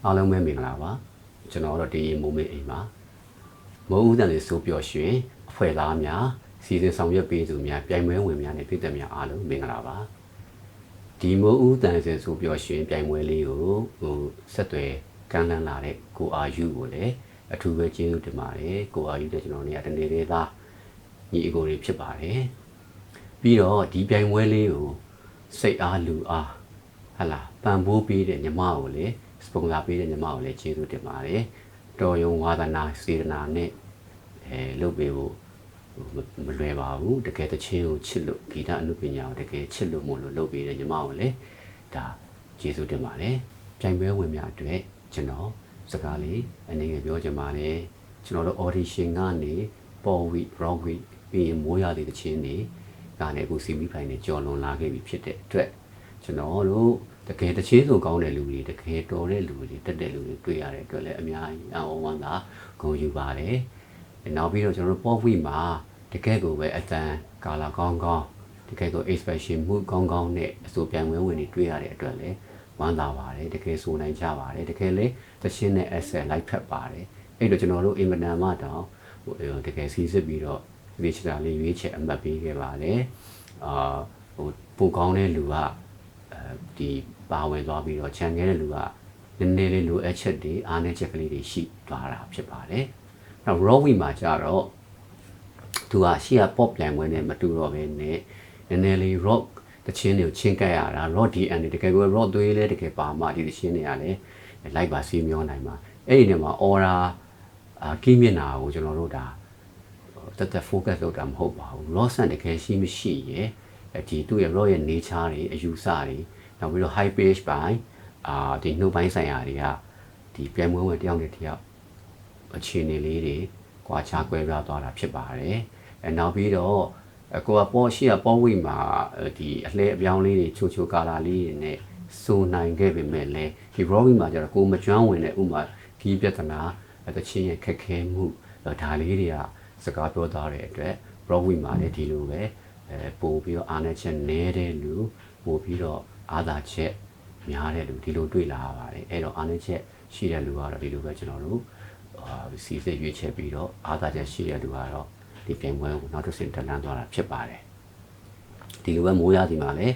အားလုံးပဲမင်္ဂလာပါကျွန်တော်တို့ဒီမိုးမေးအိမ်မှာမိုးဦးတန်လေးစိုးပျော်ရွှင်အဖွဲ့သားများစီစဉ်ဆောင်ရွက်ပေးသူများပြိုင်ပွဲဝင်များနဲ့ပြည်သက်များအားလုံးမင်္ဂလာပါဒီမိုးဦးတန်လေးစိုးပျော်ရွှင်ပြိုင်ပွဲလေးကိုဆက်သွယ်ကမ်းလှမ်းလာတဲ့ကိုအာယူကိုလည်းအထူးပဲကျေးဇူးတင်ပါတယ်ကိုအာယူတဲ့ကျွန်တော်တို့ကတနေ့လေးသားညီအကိုတွေဖြစ်ပါတယ်ပြီးတော့ဒီပြိုင်ပွဲလေးကိုစိတ်အားလူအားဟလာပံ့ပိုးပေးတဲ့ညီမကိုလည်းစပွန်ဆာပေးတဲ့ညီမကိုလည်းကျေးဇူးတင်ပါတယ်တော်ယုံဝါသနာစေတနာနဲ့လုပ်ပေးဖို့မလွယ်ပါဘူးတကယ်တချင်းကိုချစ်လို့ဂီတအနုပညာကိုတကယ်ချစ်လို့မို့လို့လုပ်ပေးတဲ့ညီမကိုလည်းဒါကျေးဇူးတင်ပါတယ်ပြိုင်ပွဲဝင်များအတွက်ကျွန်တော်စကားလေးအနေနဲ့ပြောချင်ပါတယ်ကျွန်တော်တို့ audition ကနေပေါ်ဝီ rock week ပြီးရင်မိုးရတဲ့တချင်းတွေကနေအခု CV ဖိုင်နဲ့ကြော်လွန်လာခဲ့ပြီဖြစ်တဲ့အတွက်ကျွန်တော်တို့တကယ်တချင်းဆိုကောင်းတဲ့လူတွေတကယ်တော်တဲ့လူတွေတက်တဲ့လူတွေတွေ့ရတဲ့အတွက်လည်းအများကြီးအဝမ်းသာဂုဏ်ယူပါတယ်နောက်ပြီးတော့ကျွန်တော်တို့ pop week မှာတကယ်ကိုပဲအတန်ကာလာကောင်းကောင်းတကယ်ကို expression မှုကောင်းကောင်းနဲ့အစိုးပြိုင်ပွဲဝင်တွေတွေ့ရတဲ့အတွက်လည်းဝမ်းသာပါတယ်တကယ်ဆိုနိုင်ကြပါတယ်တကယ်လေတချင်းနဲ့ asset လိုက်ဖက်ပါတယ်အဲ့တော့ကျွန်တော်တို့အင်မတန်မှတောင်တကယ်စီစစ်ပြီးတော့ဒီချတာလေးရွေးချက်အမှတ်ပေးခဲ့ပါတယ်ပိုကောင်းတဲ့လူကဒီပါဝင်သွားပြီးတော့ခြံခဲ့တဲ့လူကနည်းနည်းလေးလိုအပ်ချက်တွေအားနည်းချက်ကလေးတွေရှိသွားတာဖြစ်ပါတယ်နောက် raw week မှာကျတော့သူကရှေ့က pop ပြိုင်ပွဲနဲ့မတူတော့ဘဲနဲ့နည်းနည်းလေး rock တချင်းတွေကိုချင်းကပ်ရတာ rock DN တွေတကယ်ကို rock သွေးလဲတကယ်ပါမှဒီတချင်းတွေကလည်းလိုက်ပါစီးမျောနိုင်မှာအဲ့ဒီနေမှာ aura ကီးမျက်နှာကိုကျွန်တော်တို့ဒါတက် focus လုပ်တာမဟုတ်ပါဘူး raw ဆန်တကယ်ရှိမရှိရယ်ဒီသူ့ရဲ့ raw ရဲ့ nature တွေအယူဆတွေနောက်ပြီးတော့ high page ပိုင်းဒီနှုတ်ပိုင်းဆိုင်ရာတွေကဒီပြိုင်ပွဲဝင်တယောက်နဲ့တယောက်အခြေအနေလေးတွေကွာခြားကွဲပြားသွားတာဖြစ်ပါတယ်နောက်ပြီးတော့ကိုကပေါ်ရှိရပေါ်ဝိမှာဒီအလှည့်အပြောင်းလေးတွေချိုကာလာလေးတွေနဲ့စိုးနိုင်ခဲ့ပေမဲ့လည်းဒီ raw မှာကျတော့ကိုမကျွမ်းဝင်တဲ့ဥမာဒီပြဿနာတချင်းရဲ့ခက်ခဲမှုဒါလေးတွေကစကားပြောသားတဲ့အတွက် raw မှာလည်းဒီလိုပဲပို့ပြီးတော့အားနည်းချက်နည်းတဲ့လူပို့ပြီးတော့အားသာချက်များတဲ့လူဒီလိုတွေ့လာရပါတယ်အဲ့တော့အားနည်းချက်ရှိတဲ့လူကတော့ဒီလိုပဲကျွန်တော်တို့စီစစ်ရွေးချက်ပြီးတော့အားသာချက်ရှိတဲ့လူကတော့ဒီပြိုင်ပွဲကိုနောက်တစ်ဆင့်တက်လှမ်းသွားတာဖြစ်ပါတယ်ဒီလိုပဲမိုးရစီမှာလည်း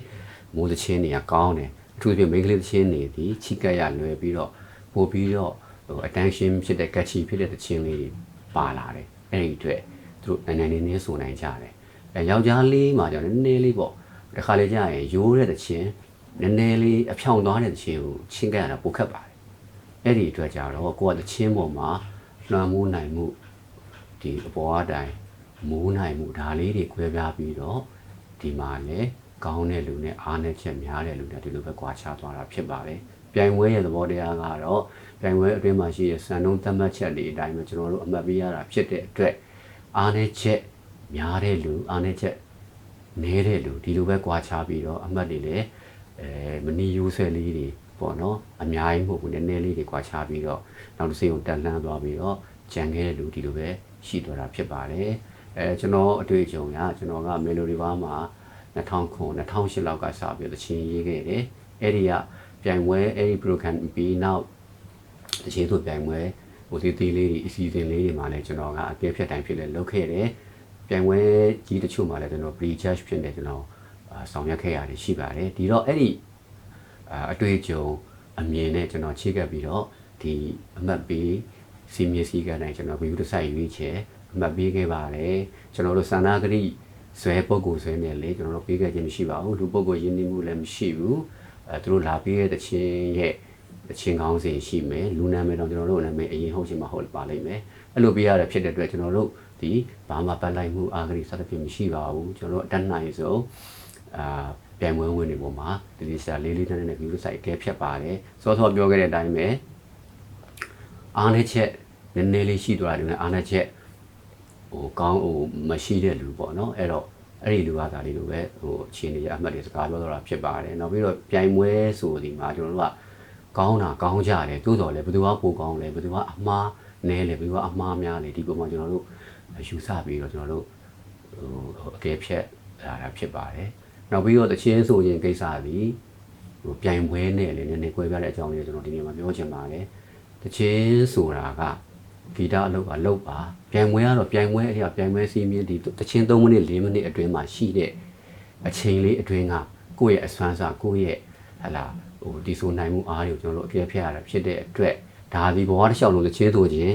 မိုးသချင်းတွေကကောင်းတယ်အထူးသဖြင့်မိန်းကလေးသချင်းတွေဒီချိကက်ရလွယ်ပြီးတော့ပို့ပြီးတော့attention ဖြစ်တဲ့ catchy ဖြစ်တဲ့သချင်းလေးတွေပါလာတယ်အဲ့ဒီအတွက်သူတို့နိုင်နေနေဆိုနိုင်ကြတယ်ယောက်ျားလေးမှာကျတော့နည်းနည်းလေးပေါ့တခါလေကြာရင်ရိုးတဲ့သချင်းနည်းနည်းလေးအဖြောင်သွားတဲ့သချင်းကိုချင်းကက်ရတာပိုခက်ပါတယ်အဲ့ဒီအတွက်ကြတော့ကိုကသချင်းပေါ်မှာလွှမ်းမိုးနိုင်မှုဒီအပေါ်အတိုင်းမိုးနိုင်မှုဒါလေးတွေခွဲပြားပြီးတော့ဒီမှာလည်းကောင်းတဲ့လူနဲ့အားနည်းချက်များတဲ့လူနဲ့ဒီလိုပဲကွာခြားသွားတာဖြစ်ပါတယ်ပြိုင်ပွဲရဲ့သဘောတရားကတော့ပြိုင်ပွဲအတွင်းမှာရှိတဲ့စံနှုန်းသတ်မှတ်ချက်တွေအတိုင်းပဲကျွန်တော်တို့အမှတ်ပေးရတာဖြစ်တဲ့အတွက်အားနည်းချက်များတဲ့လူအားနည်းချက်နည်းတဲ့လူဒီလိုပဲကွာခြားပြီးတော့အမှတ်တွေလည်းမနီယူဆဲလေးတွေပေါ့နော်အများကြီးမဟုတ်ဘူးနည်းနည်းလေးတွေကွာခြားပြီးတော့နောက်တစ်စိမ်ကိုတက်လှမ်းသွားပြီးတော့ကြံခဲ့တဲ့လူဒီလိုပဲရှိသွားတာဖြစ်ပါတယ်ကျွန်တော်အတွေ့အကြုံရကျွန်တော်က Melody Bar မှာ2009 2008လောက်ကစပြီးသချင်းရေးခဲ့တယ်အဲ့ဒီကပြိုင်ပွဲအဲ့ဒီ program ပြီးနောက်သချင်းတို့ပြိုင်ပွဲဟိုသေးလေးတွေအစီအစဉ်လေးတွေမှာလည်းကျွန်တော်ကအပြည့်ဖြတ်တိုင်းဖြစ်လဲလုပ်ခဲ့တယ်ပြိုင်ပွဲကြီးတချို့မှာလည်းကျွန်တော် pre-judge ဖြစ်နေကျွန်တော်ဆောင်ရွက်ခဲ့ရတယ်ရှိပါတယ်ဒီတော့အဲ့ဒီအတွေ့အကြုံအမြင်နဲ့ကျွန်တော်ချိတ်ကပ်ပြီးတော့ဒီအမှတ်ပေးစီမီစီကတိုင်းကျွန်တော် view တစ်ဆိုင်ရွေးချယ်အမှတ်ပေးခဲ့ပါတယ်ကျွန်တော်တို့စန္ဒဂရိဇွဲပုဂ္ဂိုလ်ဇွဲနဲ့လေကျွန်တော်တို့ပေးခဲ့ခြင်းမရှိပါဘူးလူပုဂ္ဂိုလ်ရင်းနှီးမှုလည်းမရှိဘူးသူတို့လာပေးတဲ့တခြင်းရဲ့တခြင်းကောင်းစဉ်ရှိမယ်လူနာမည်တော့ကျွန်တော်တို့နာမည်အရင်ဟုတ်ချင်းမဟုတ်ပါလိမ့်မယ်အဲ့လိုပေးရတဲ့ဖြစ်တဲ့အတွက်ကျွန်တော်တို့ဒီဘာမှပတ်လိုက်မှုအာဂရိစသဖြင့်မရှိပါဘူးကျွန်တော်တို့အတတ်နိုင်ဆုံးပြိုင်ပွဲဝင်တွေပေါ်မှာဒီစာလေးလေးနဲ့ view site ကဲဖြတ်ပါတယ်စောစောပြောခဲ့တဲ့အတိုင်းပဲအားနည်းချက်နည်းနည်းလေးရှိသွားတယ်နဲ့အားနည်းချက်ဟိုကောင်းဟိုမရှိတဲ့လူပေါ့နော်အဲ့တော့အဲ့ဒီလူကဒါလေးလိုပဲဟိုအခြေအနေအမှတ်တွေစကားပြောတော့တာဖြစ်ပါတယ်နောက်ပြီးတော့ပြိုင်ပွဲဆိုဒီမှာကျွန်တော်တို့ကကောင်းတာကောင်းကြတယ်သို့တော်လည်းဘယ်သူကပိုကောင်းလဲဘယ်သူကအမှားနည်းလဲဘယ်သူကအမှားများလဲဒီပုံမှာကျွန်တော်တို့ယူဆပြီးတော့ကျွန်တော်တို့ဟိုအကဲဖြတ်လာတာဖြစ်ပါတယ်နောက်ပြီးတော့တချင်းဆိုရင်ကိစ္စသည် ပြိုင်ပွဲနဲ့လည်းနည်းနည်းကွဲပြားတဲ့အကြောင်းလေးကျွန်တော်ဒီနေ့မှာပြောချင်ပါတယ်တချင်းဆိုတာကဂီတအလုပ်ကလုပ်ပါပြိုင်ပွဲကတော့ပြိုင်ပွဲအရာပြိုင်ပွဲစီးမြင့်ဒီတချင်း3မိနစ်4မိနစ်အတွင်းမှာရှိတဲ့အချိန်လေးအတွင်းကကိုယ့်ရဲ့အစွမ်းစားကိုယ့်ရဲ့ဟလာဒီဆိုနိုင်မှုအားတွေကိုကျွန်တော်တို့အပြည့်ဖြတ်ရတာဖြစ်တဲ့အတွက်ဒါဒီဘဝတစ်လျှောက်လုံးတချင်းဆိုခြင်း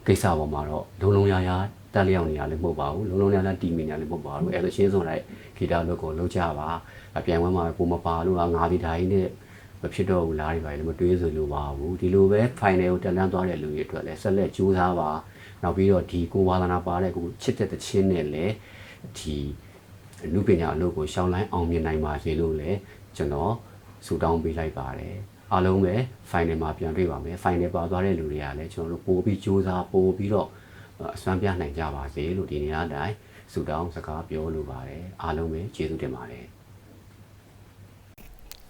ကိစ္စပေါ်မှာတော့လုံးလုံးရာတက်လျောက်နေရလည်းမဟုတ်ပါဘူးလုံးလုံးရာတီမီနေရလည်းမဟုတ်ပါဘူးအဲ့လိုချင်းဆိုလိုက်ဂီတလုပ်ကိုလုပ်ကြပါအပြိုင်ပွဲမှာကိုမပါလို့ငါဒီဓာကြီးနဲ့မဖြစ်တော့ဘူးလားဒီပါလေမတွေးဆိုလို့ပါဘူးဒီလိုပဲ final ကိုတက်လန်းသွားတဲ့လူတွေအတွက်လည်းဆက်လက်ကြိုးစားပါနောက်ပြီးတော့ဒီကိုဝါသနာပါတဲ့ကိုချစ်တဲ့တခြင်းနဲ့လည်းဒီအမှုပညာအလုပ်ကိုရှောင်းလိုင်းအောင်မြင်နိုင်ပါစေလို့လည်းကျွန်တော်ဆုတောင်းပေးလိုက်ပါတယ်အားလုံးပဲ final မှာပြန်တွေ့ပါမယ် final ပါသွားတဲ့လူတွေကလည်းကျွန်တော်တို့ပို့ပြီးကြိုးစားပို့ပြီးတော့အစွမ်းပြနိုင်ကြပါစေလို့ဒီနေ့အတိုင်းဆုတောင်းစကားပြောလိုပါတယ်အားလုံးပဲကျေးဇူးတင်ပါတယ်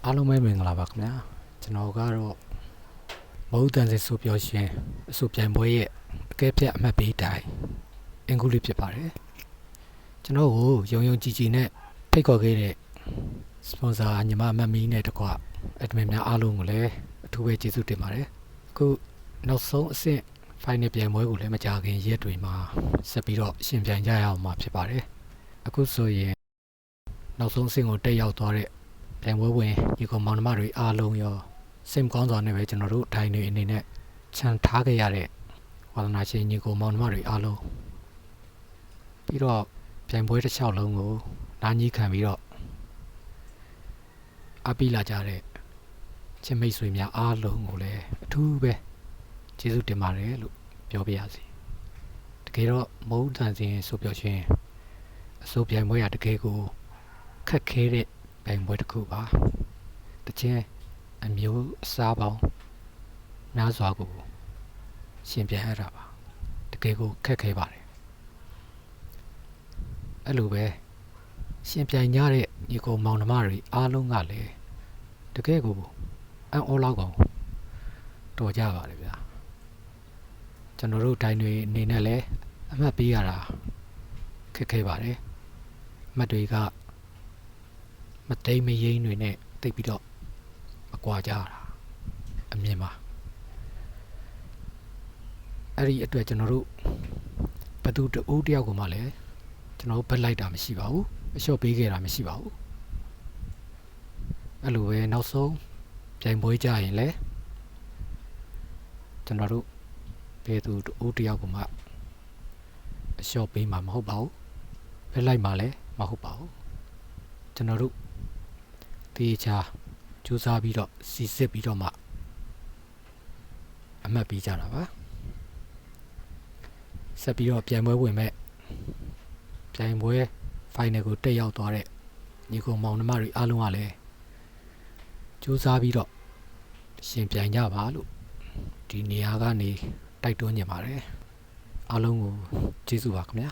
အားလုံးပဲမင်္ဂလာပါခင်ဗျာကျွန်တော်ကတော့မဟုတ်တန်စစ်ဆိုပြောရှင်အဆိုပြိုင်ပွဲရဲ့အကဲဖြတ်အမှတ်ပေးတိုင်းအင်္ဂုလိဖြစ်ပါတယ်ကျွန်တော်ကိုယုံကြည်ကြည်နဲ့ဖိတ်ခေါ်ခဲ့တဲ့စပွန်ဆာညီမမတ်မီနဲ့တကွအက်ဒမင်များအားလုံးကိုလည်းအထူးပဲကျေးဇူးတင်ပါတယ်အခုနောက်ဆုံးအဆင့် final ပြိုင်ပွဲကိုလည်းမကြခင်ရက်တွေမှာဆက်ပြီးတော့ရှင်ပြိုင်ကြရအောင်မှာဖြစ်ပါတယ်အခုဆိုရင်နောက်ဆုံးအဆင့်ကိုတက်ရောက်သွားတဲ့ပြိုင်ပွဲဝင်ဒီကောင်မောင်နှမတွေအားလုံးရောစိတ်ကောင်းစွာနဲ့ပဲကျွန်တော်တို့ထိုင်နေအနေနဲ့ခြံထားခဲ့ရတဲ့ဝါသနာရှင်ညီကောင်မောင်နှမတွေအားလုံးပြီးတော့ပြိုင်ပွဲတစ်လျှောက်လုံးကိုနားကြီးခံပြီးတော့အပီးလာကြတဲ့ချင်းမိတ်ဆွေများအားလုံးကိုလည်းအထူးပဲကျေးဇူးတင်ပါတယ်လို့ပြောပြရစီတကယ်တော့မဟုတ်တန်စင်ဆိုပြောရှင်အစိုးပြိုင်ပွဲရတကယ်ကိုခက်ခဲတဲ့ပြိုင်ပွဲတစ်ခုပါတချင်းအမျိုးအစားပေါင်းများစွာကိုရှင်ပြိုင်ရတာပါတကယ်ကိုခက်ခဲပါတယ်အဲ့လိုပဲရှင်ပြိုင်ကြတဲ့ညီကောင်မောင်နှမတွေအားလုံးကလည်းတကယ်ကိုအံ့ဩလောက်ကောင်တော်ကြပါလေဗျာကျွန်တော်တို့တိုင်းတွေအနေနဲ့လည်းအမှတ်ပေးရတာခက်ခဲပါတယ်အမှတ်တွေကမတိမ်မယိမ်းတွေနဲ့တိတ်ပြီးတော့မကွာကြတာအမြင်ပါအဲ့ဒီအတွက်ကျွန်တော်တို့ဘသူတဦးတယောက်ကမှလည်းကျွန်တော်ဘက်လိုက်တာမရှိပါဘူးအလျှော့ပေးခဲ့တာမရှိပါဘူးအဲ့လိုပဲနောက်ဆုံးပြိုင်ပွဲကြရင်လည်းကျွန်တော်တို့ဘယ်သူတဦးတယောက်ကမှအလျှော့ပေးမှာမဟုတ်ပါဘူးဘက်လိုက်မှာလည်းမဟုတ်ပါဘူးကျွန်တော်တို့တေချာကြိုးစားပြီးတော့စီစစ်ပြီးတော့မှအမှတ်ပေးကြတာပါဆက်ပြီးတော့ပြိုင်ပွဲဝင်မဲ့ပြိုင်ပွဲ final ကိုတက်ရောက်သွားတဲ့ညီကောင်မောင်နှမတွေအားလုံးကလည်းကြိုးစားပြီးတော့ရှင်ပြိုင်ကြပါလို့ဒီနေရာကနေတိုက်တွန်းနေပါတယ်အားလုံးကိုကျေးဇူးပါခင်ဗျာ